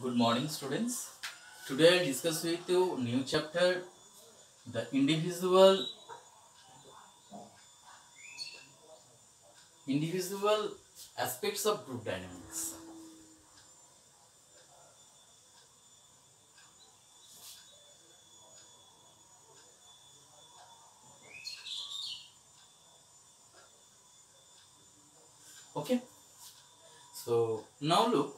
Good morning, students. Today I'll discuss with you new chapter, the individual aspects of group dynamics. Okay. So now look,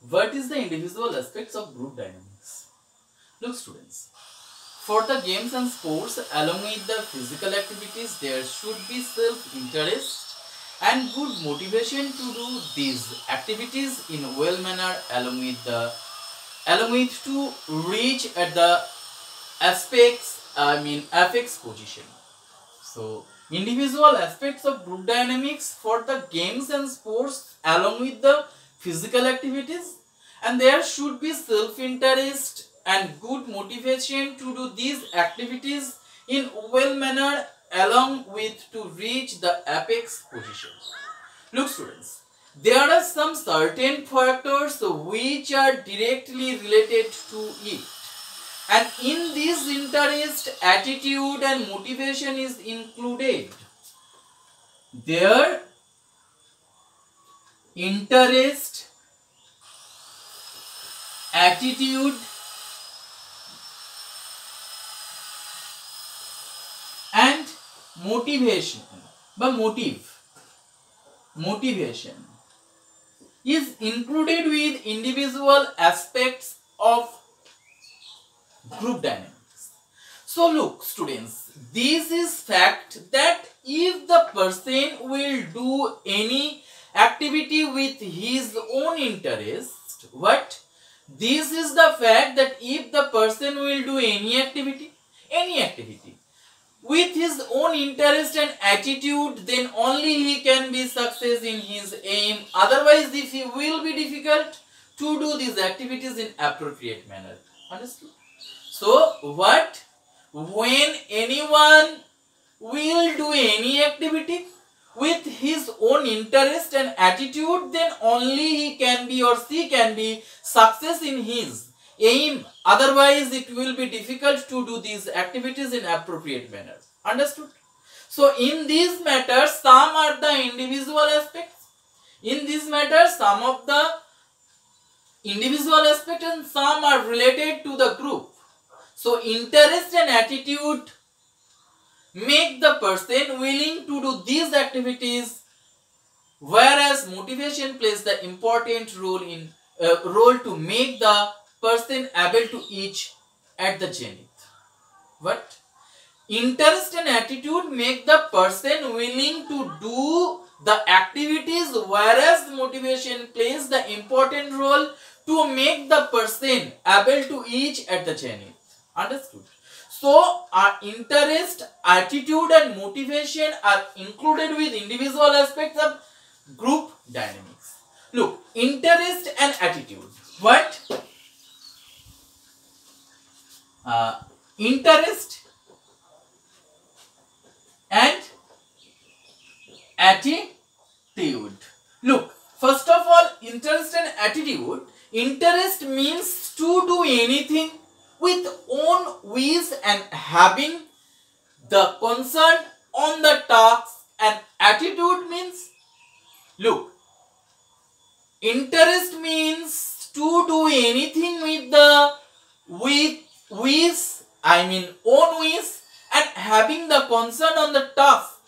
what is the individual aspects of group dynamics? Look, students. For the games and sports, along with the physical activities, there should be self-interest and good motivation to do these activities in a well manner, along with to reach at the apex position. So individual aspects of group dynamics for the games and sports along with the physical activities, and there should be self-interest and good motivation to do these activities in well manner along with to reach the apex position. Look, students, there are some certain factors which are directly related to it, and in this interest, attitude and motivation is included. Their interest, attitude and motivation, motivation is included with individual aspects of group dynamics. So look, students, this is fact that if the person will do any activity with his own interest, this is the fact that if the person will do any activity with his own interest and attitude, then only he can be success in his aim. Otherwise, if he will be difficult to do these activities in appropriate manner. Understood? So, when anyone will do any activity with his own interest and attitude, then only he can be or she can be success in his aim. Otherwise, it will be difficult to do these activities in appropriate manner. Understood? So, in these matters, some are the individual aspects. In these matters, some of the individual aspects and some are related to the group. So, interest and attitude make the person willing to do these activities, whereas motivation plays the important role to make the person able to reach at the zenith. What? Interest and attitude make the person willing to do the activities, whereas motivation plays the important role to make the person able to reach at the zenith. Understood? So, our interest, attitude and motivation are included with individual aspects of group dynamics. Look, interest and attitude. What? Interest and attitude. Look, first of all, interest and attitude. Interest means to do anything with own wish and having the concern on the task, and attitude means, look, interest means to do anything with the own wish and having the concern on the task.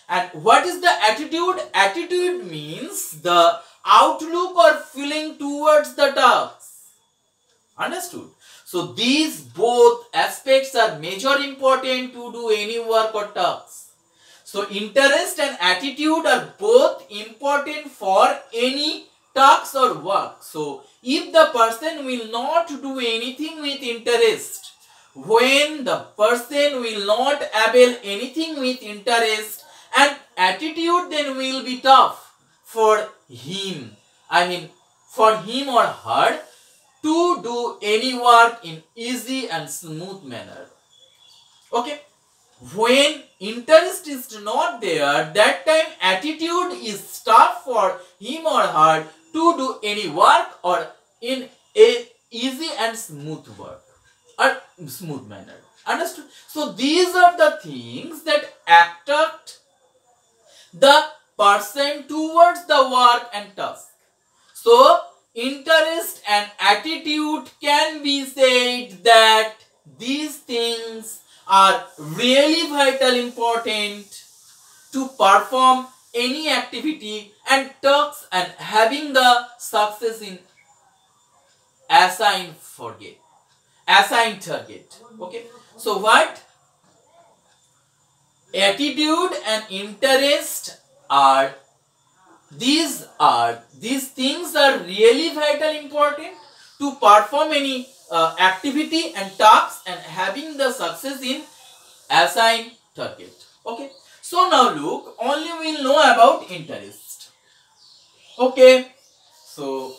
And what is the attitude? Attitude means the outlook or feeling towards the task. Understood? So these both aspects are major important to do any work or task. So interest and attitude are both important for any task or work. So if the person will not do anything with interest, when the person will not able anything with interest and attitude, then will be tough for him. For him or her to do any work in easy and smooth manner. Okay. when interest is not there, that time attitude is tough for him or her to do any work or in a easy and smooth work or smooth manner. Understood? So these are the things that attract the person towards the work and task. So interest and attitude can be said that these things are really vital important to perform any activity and tasks and having the success in assigned target. Okay, so what attitude and interest are, these things are really vital important to perform any activity and tasks and having the success in assigned target. Okay, so now look, only we'll know about interest. Okay, so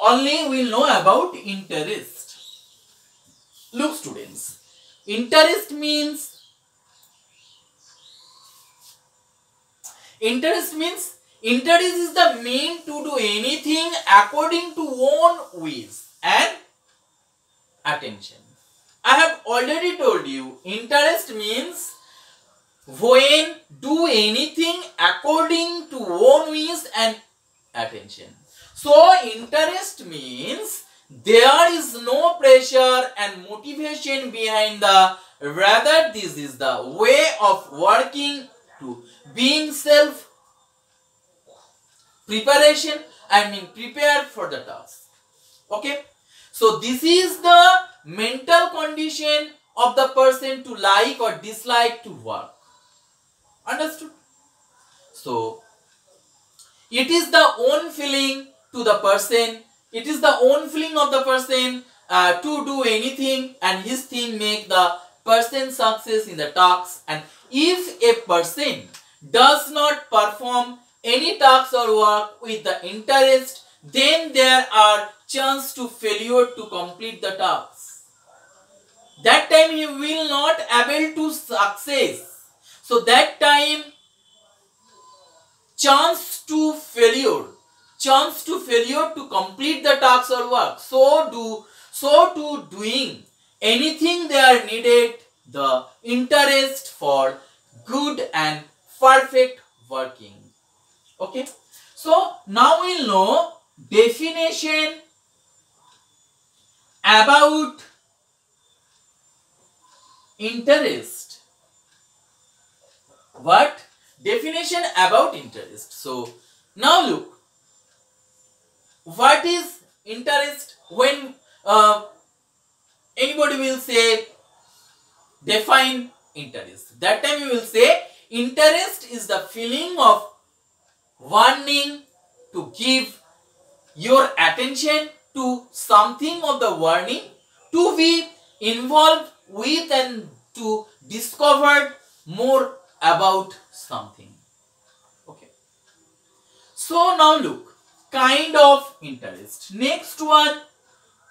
only we'll know about interest. Look students, interest interest is the mean to do anything according to own wish and attention. I have already told you, interest means when do anything according to own wish and attention. So interest means there is no pressure and motivation behind the, rather this is the way of working to being self preparation, prepared for the task. Okay, so this is the mental condition of the person to like or dislike to work. Understood? So it is the own feeling to the person, it is the own feeling of the person to do anything and his thing make the person success in the tasks. And if a person does not perform any tasks or work with the interest, then there are chance to failure to complete the tasks. That time he will not able to success. So that time chance to failure to complete the tasks or work. So to doing anything they are needed the interest for good and perfect working. Okay, so now we'll know definition about interest. What? Definition about interest. So now look, what is interest? When anybody will say define interest, that time you will say interest is the feeling of wanting to give your attention to something of the warning, to be involved with and to discover more about something. Okay, so now look, kind of interest. Next one,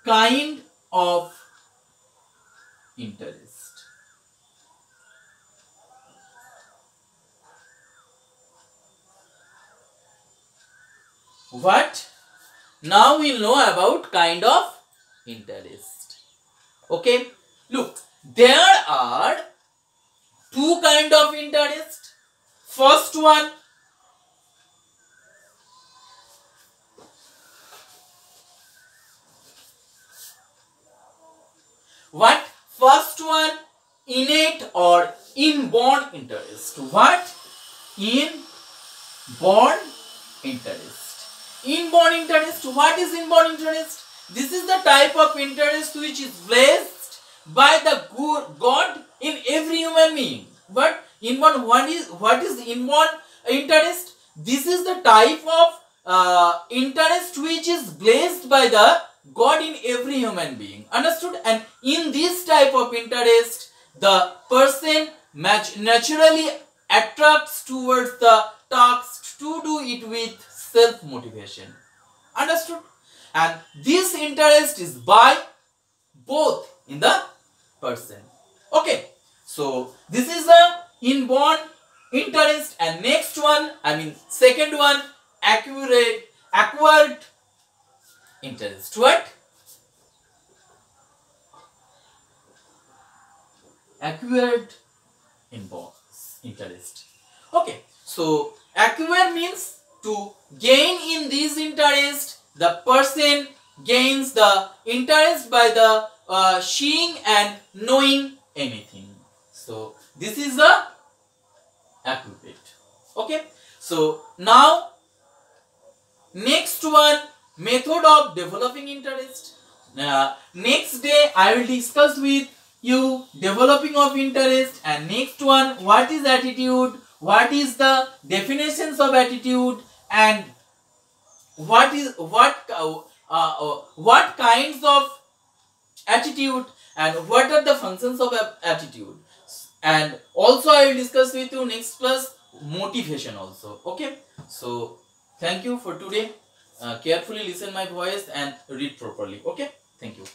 kind of interest. What? Now we'll know about kind of interest. Okay, look, there are two kind of interest. First one, what? First one, innate or inborn interest. What? Inborn interest. Inborn interest. What is inborn interest? This is the type of interest which is blessed by the God in every human being. But inborn, what is inborn interest? This is the type of interest which is blessed by the God in every human being. Understood? And in this type of interest, the person naturally attracts towards the task to do it with self-motivation. Understood? And this interest is by both in the person. Okay. So this is the inborn interest. And next one, second one, acquired interest. What? Acquired inborn interest. Okay, so acquire means to gain in this interest. The person gains the interest by the seeing and knowing anything. So this is the accurate. Okay, so now next one, method of developing interest. Next day I will discuss with you developing of interest, and next one, what is attitude, what is the definitions of attitude, and what kinds of attitude, and what are the functions of attitude. And also I will discuss with you next class motivation also. Okay, so thank you for today. Carefully listen my voice and read properly. Okay, thank you.